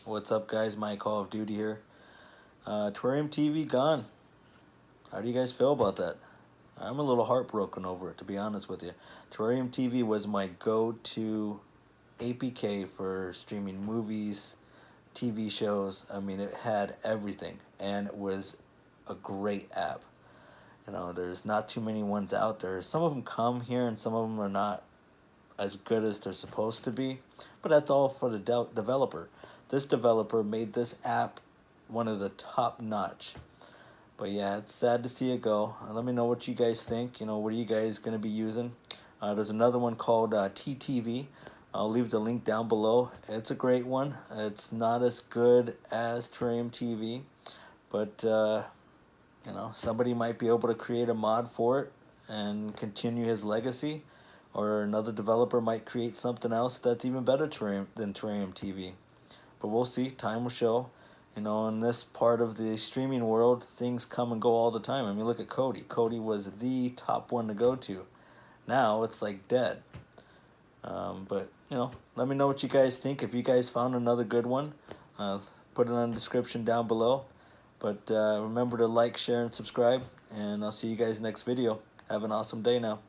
What's up, guys? My Call of Duty here. Terrarium TV gone. How do you guys feel about that? I'm a little heartbroken over it, to be honest with you. Terrarium TV was my go-to APK for streaming movies, TV shows. I mean, it had everything, and it was a great app. There's not too many ones out there. Some of them come here, and some of them are not as good as they're supposed to be, but that's all for the developer. This developer made this app one of the top notch. But yeah, it's sad to see it go. Let me know what you guys think. What are you guys going to be using? There's another one called TTV. I'll leave the link down below. It's a great one. It's not as good as Terrarium TV, but somebody might be able to create a mod for it and continue his legacy, or another developer might create something else that's even better than Terrarium TV. But we'll see. Time will show. In this part of the streaming world, things come and go all the time. I mean, look at Cody. Cody was the top one to go to. Now it's like dead. But let me know what you guys think. If you guys found another good one, put it in the description down below. But remember to like, share, and subscribe. And I'll see you guys next video. Have an awesome day now.